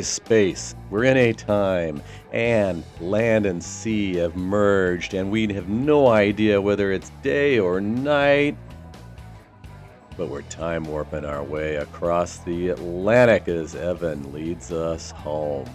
space. We're in a time, and land and sea have merged, and we have no idea whether it's day or night. But we're time warping our way across the Atlantic as Evan leads us home.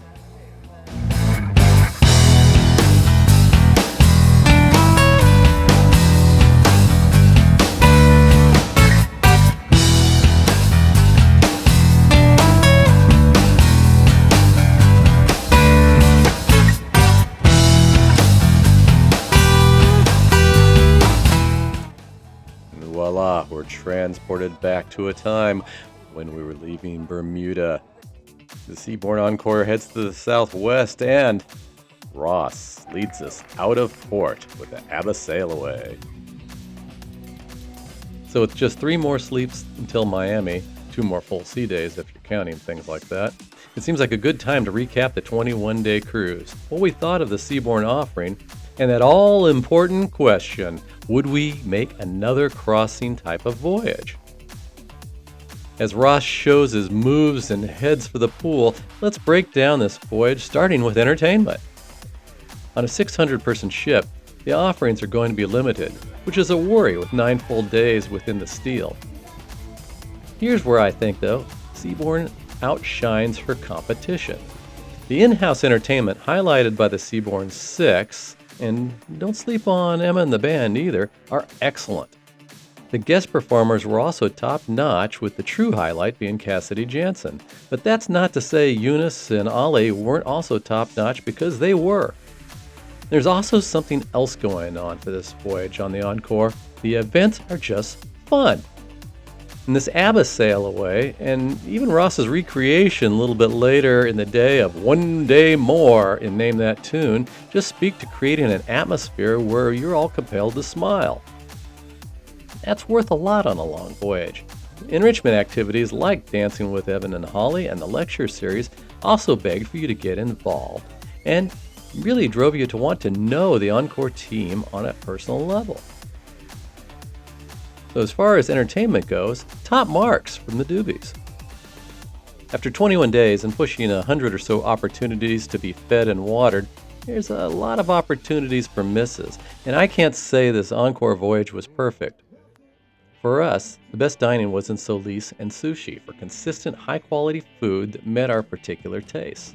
Voila, we're transported back to a time when we were leaving Bermuda. The Seabourn Encore heads to the southwest, and Ross leads us out of port with the Abba away. So with just 3 more sleeps until Miami, 2 more full sea days if you're counting things like that, it seems like a good time to recap the 21-day cruise, what we thought of the Seabourn offering, and that all-important question, would we make another crossing type of voyage? As Ross shows his moves and heads for the pool, let's break down this voyage starting with entertainment. On a 600-person ship, the offerings are going to be limited, which is a worry with 9 full days within the steel. Here's where I think, though, Seabourn outshines her competition. The in-house entertainment highlighted by the Seabourn 6, and don't sleep on Emma and the band either, are excellent. The guest performers were also top-notch, with the true highlight being Cassidy Jansen. But that's not to say Eunice and Ollie weren't also top-notch, because they were. There's also something else going on for this voyage on the Encore. The events are just fun. And this ABBA sail away, and even Ross's recreation a little bit later in the day of One Day More in Name That Tune, just speak to creating an atmosphere where you're all compelled to smile. That's worth a lot on a long voyage. Enrichment activities like Dancing with Evan and Holly and the lecture series also begged for you to get involved, and really drove you to want to know the Encore team on a personal level. So as far as entertainment goes, top marks from the Doobies. After 21 days and pushing 100 or so opportunities to be fed and watered, there's a lot of opportunities for misses, and I can't say this Encore voyage was perfect. For us, the best dining was in Solis and Sushi for consistent high-quality food that met our particular tastes.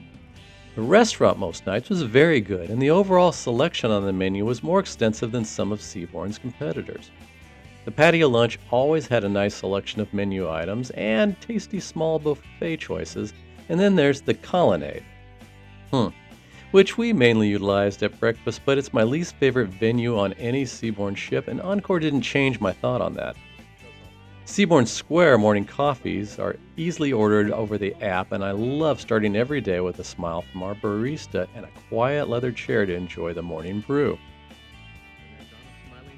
The restaurant most nights was very good, and the overall selection on the menu was more extensive than some of Seabourn's competitors. The patio lunch always had a nice selection of menu items and tasty small buffet choices, and then there's the colonnade, which we mainly utilized at breakfast, but it's my least favorite venue on any Seabourn ship, and Encore didn't change my thought on that. Seabourn Square morning coffees are easily ordered over the app, and I love starting every day with a smile from our barista and a quiet leather chair to enjoy the morning brew.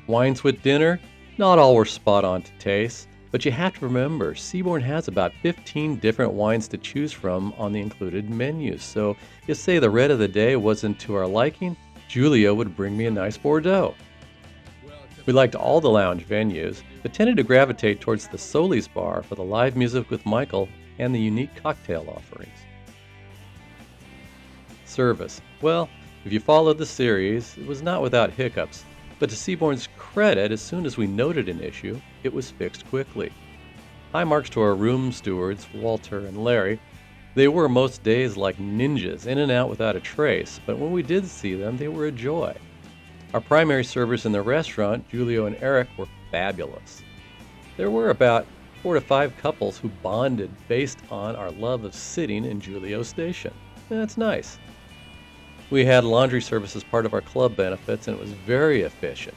Wines with dinner? Not all were spot on to taste, but you have to remember, Seabourn has about 15 different wines to choose from on the included menus, so if say the red of the day wasn't to our liking, Julia would bring me a nice Bordeaux. We liked all the lounge venues, but tended to gravitate towards the Solis bar for the live music with Michael and the unique cocktail offerings. Service. Well, if you followed the series, it was not without hiccups, but to Seabourn's credit, as soon as we noted an issue, it was fixed quickly. High marks to our room stewards, Walter and Larry. They were most days like ninjas, in and out without a trace, but when we did see them, they were a joy. Our primary servers in the restaurant, Julio and Eric, were fabulous. There were about 4 to 5 couples who bonded based on our love of sitting in Julio's station. That's nice. We had laundry service as part of our club benefits, and it was very efficient,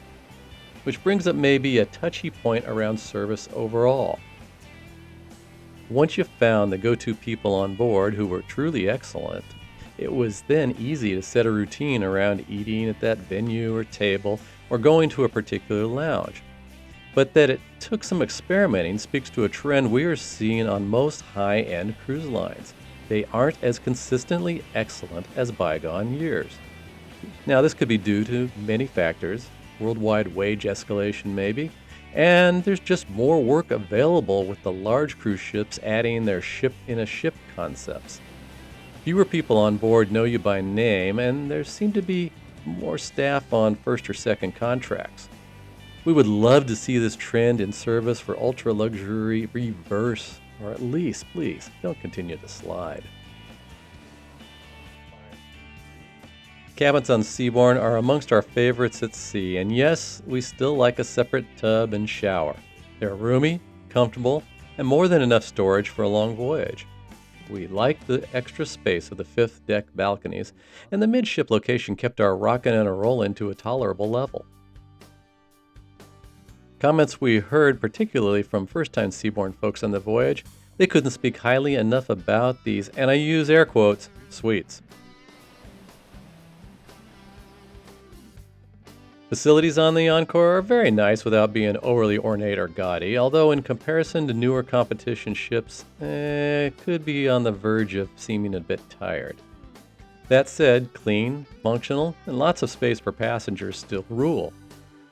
which brings up maybe a touchy point around service overall. Once you found the go-to people on board who were truly excellent, it was then easy to set a routine around eating at that venue or table or going to a particular lounge. But that it took some experimenting speaks to a trend we are seeing on most high-end cruise lines. They aren't as consistently excellent as bygone years. Now, this could be due to many factors, worldwide wage escalation maybe, and there's just more work available with the large cruise ships adding their ship-in-a-ship concepts. Fewer people on board know you by name, and there seem to be more staff on first or second contracts. We would love to see this trend in service for ultra-luxury reverse, or at least, please, don't continue to slide. Cabins on Seabourn are amongst our favorites at sea, and yes, we still like a separate tub and shower. They're roomy, comfortable, and more than enough storage for a long voyage. We liked the extra space of the fifth deck balconies, and the midship location kept our rockin' and a rollin' to a tolerable level. Comments we heard particularly from first-time Seabourn folks on the voyage, they couldn't speak highly enough about these, and I use air quotes, suites. Facilities on the Encore are very nice without being overly ornate or gaudy, although in comparison to newer competition ships, could be on the verge of seeming a bit tired. That said, clean, functional, and lots of space for passengers still rule.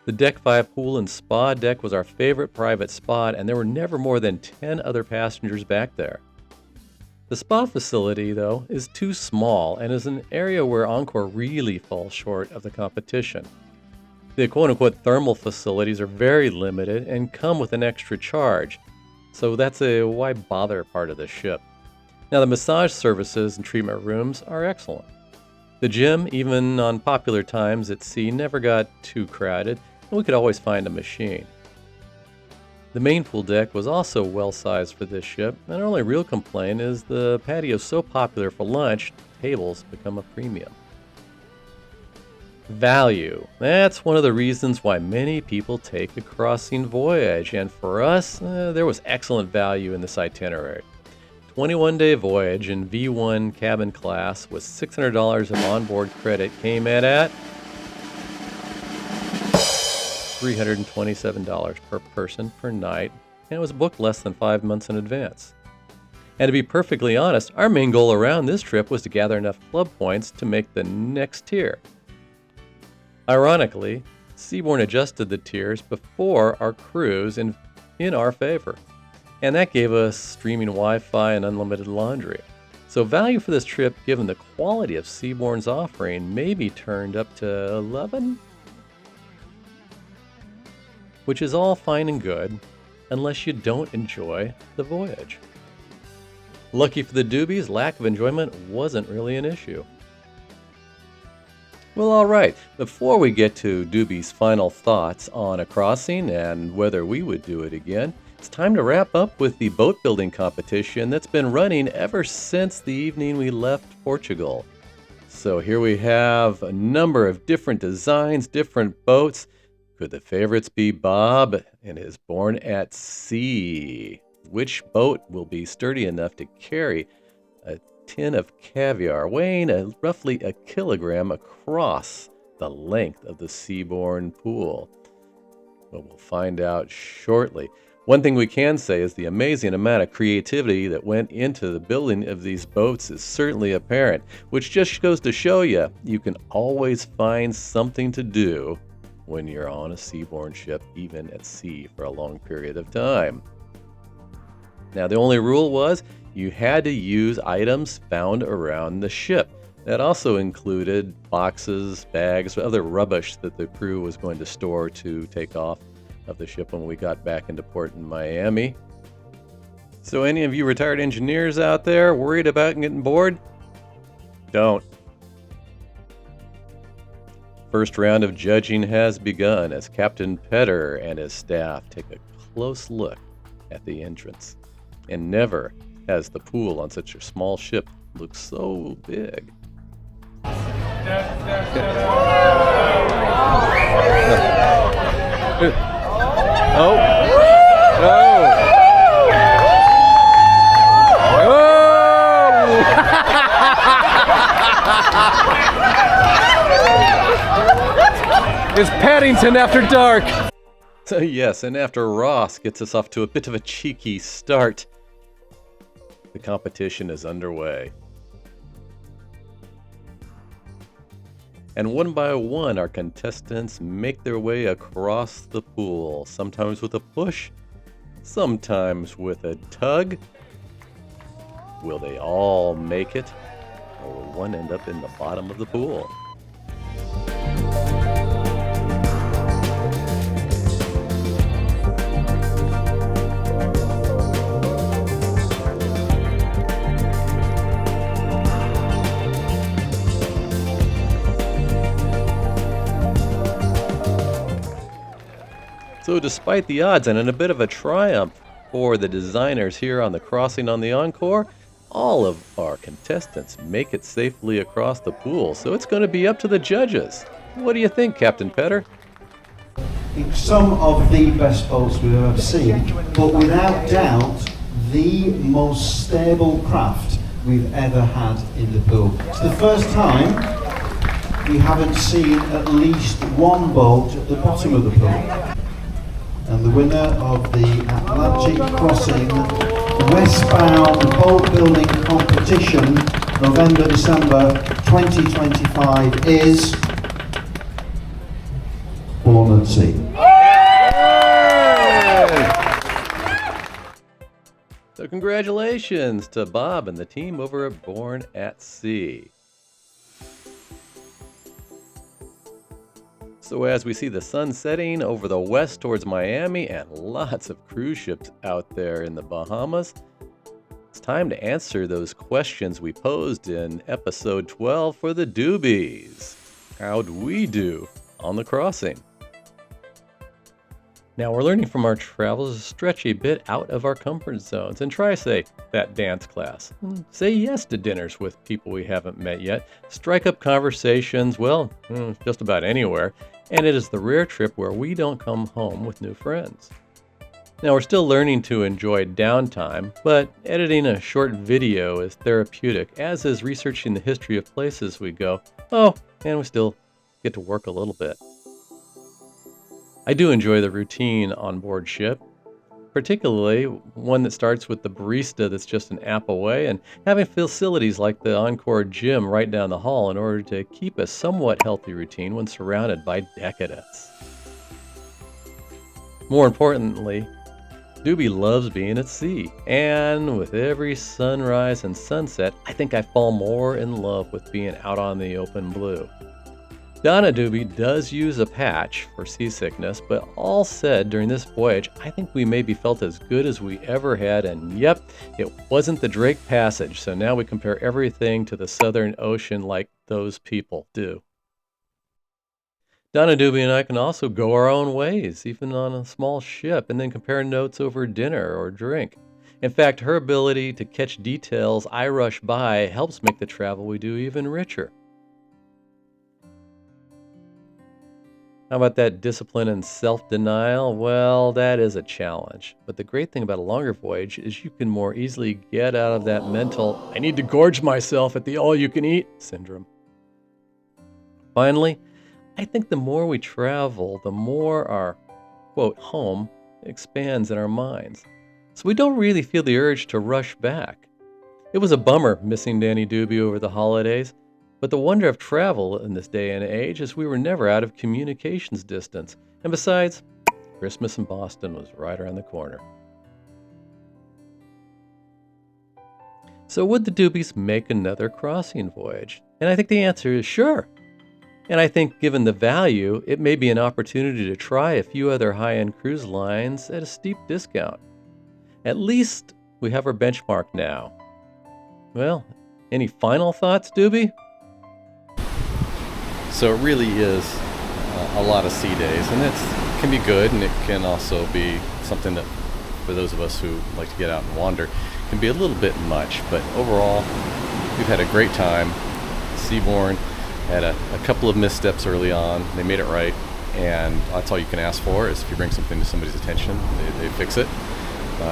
The Deck 5 pool and spa deck was our favorite private spot, and there were never more than 10 other passengers back there. The spa facility, though, is too small and is an area where Encore really falls short of the competition. The quote-unquote thermal facilities are very limited and come with an extra charge, so that's a why bother part of the ship. Now, the massage services and treatment rooms are excellent. The gym, even on popular times at sea, never got too crowded, and we could always find a machine. The main pool deck was also well-sized for this ship, and our only real complaint is the patio is so popular for lunch, tables become a premium. Value. That's one of the reasons why many people take a crossing voyage, and for us, there was excellent value in this itinerary. 21-day voyage in V1 cabin class with $600 of onboard credit came in at $327 per person per night, and it was booked less than 5 months in advance. And to be perfectly honest, our main goal around this trip was to gather enough club points to make the next tier. Ironically, Seabourn adjusted the tiers before our cruise in our favor, and that gave us streaming Wi-Fi and unlimited laundry. So value for this trip, given the quality of Seabourn's offering, may be turned up to 11, which is all fine and good, unless you don't enjoy the voyage. Lucky for the Doobies, lack of enjoyment wasn't really an issue. Well, all right, before we get to Doobie's final thoughts on a crossing and whether we would do it again, it's time to wrap up with the boat building competition that's been running ever since the evening we left Portugal. So here we have a number of different designs, different boats. Could the favorites be Bob and his Born at Sea? Which boat will be sturdy enough to carry a tin of caviar weighing roughly a kilogram across the length of the Seabourn pool? Well, we'll find out shortly. One thing we can say is the amazing amount of creativity that went into the building of these boats is certainly apparent, which just goes to show you can always find something to do when you're on a Seabourn ship, even at sea for a long period of time. Now, the only rule was you had to use items found around the ship. That also included boxes, bags, other rubbish that the crew was going to store to take off of the ship when we got back into port in Miami. So any of you retired engineers out there worried about getting bored? Don't. First round of judging has begun as Captain Petter and his staff take a close look at the entrance. And never has the pool on such a small ship looked so big. Oh! It's Paddington after dark! So yes, and after Ross gets us off to a bit of a cheeky start, the competition is underway. And one by one, our contestants make their way across the pool, sometimes with a push, sometimes with a tug. Will they all make it? or will one end up in the bottom of the pool? So despite the odds and in a bit of a triumph for the designers here on the crossing on the Encore, all of our contestants make it safely across the pool, so it's going to be up to the judges. What do you think, Captain Petter? It's some of the best boats we've ever seen, but without doubt, the most stable craft we've ever had in the pool. It's the first time we haven't seen at least one boat at the bottom of the pool. And the winner of the Atlantic Crossing Westbound Boat Building Competition, November-December 2025 is Born at Sea. So congratulations to Bob and the team over at Born at Sea. So as we see the sun setting over the west towards Miami and lots of cruise ships out there in the Bahamas, it's time to answer those questions we posed in episode 12 for the Doobies. How'd we do on the crossing? Now we're learning from our travels to stretch a bit out of our comfort zones and try, say, that dance class. Say yes to dinners with people we haven't met yet. Strike up conversations, well, just about anywhere. And it is the rare trip where we don't come home with new friends. Now we're still learning to enjoy downtime, but editing a short video is therapeutic, as is researching the history of places we go. Oh, and we still get to work a little bit. I do enjoy the routine on board ship, particularly one that starts with the barista that's just an app away and having facilities like the Encore gym right down the hall in order to keep a somewhat healthy routine when surrounded by decadence. More importantly, Doobie loves being at sea, and with every sunrise and sunset, I think I fall more in love with being out on the open blue. Donna Doobie does use a patch for seasickness, but all said, during this voyage, I think we maybe felt as good as we ever had, and yep, it wasn't the Drake Passage, so now we compare everything to the Southern Ocean like those people do. Donna Doobie and I can also go our own ways, even on a small ship, and then compare notes over dinner or drink. In fact, her ability to catch details I rush by helps make the travel we do even richer. How about that discipline and self-denial? Well, that is a challenge. But the great thing about a longer voyage is you can more easily get out of that mental, I need to gorge myself at the all-you-can-eat syndrome. Finally, I think the more we travel, the more our, quote, home expands in our minds. So we don't really feel the urge to rush back. It was a bummer missing Danny Doobie over the holidays. But the wonder of travel in this day and age is we were never out of communications distance. And besides, Christmas in Boston was right around the corner. So would the Doobies make another crossing voyage? And I think the answer is sure. And I think given the value, it may be an opportunity to try a few other high-end cruise lines at a steep discount. At least we have our benchmark now. Well, any final thoughts, Doobie? So it really is a lot of sea days, and it can be good, and it can also be something that, for those of us who like to get out and wander, can be a little bit much. But overall, we've had a great time. Seabourn had a couple of missteps early on. They made it right, and that's all you can ask for is if you bring something to somebody's attention, they fix it.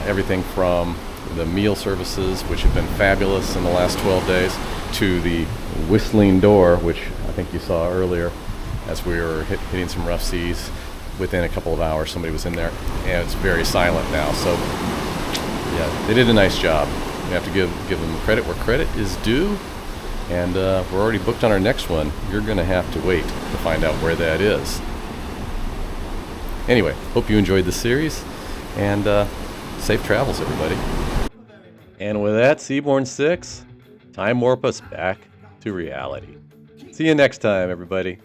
Everything from the meal services, which have been fabulous in the last 12 days, to the whistling door, which I think you saw earlier as we were hitting some rough seas. Within a couple of hours, somebody was in there, and it's very silent now. So, yeah, they did a nice job. We have to give them credit where credit is due, and we're already booked on our next one. You're going to have to wait to find out where that is. Anyway, hope you enjoyed the series, and safe travels, everybody. And with that, Seabourn 6, time warp us back to reality. See you next time, everybody.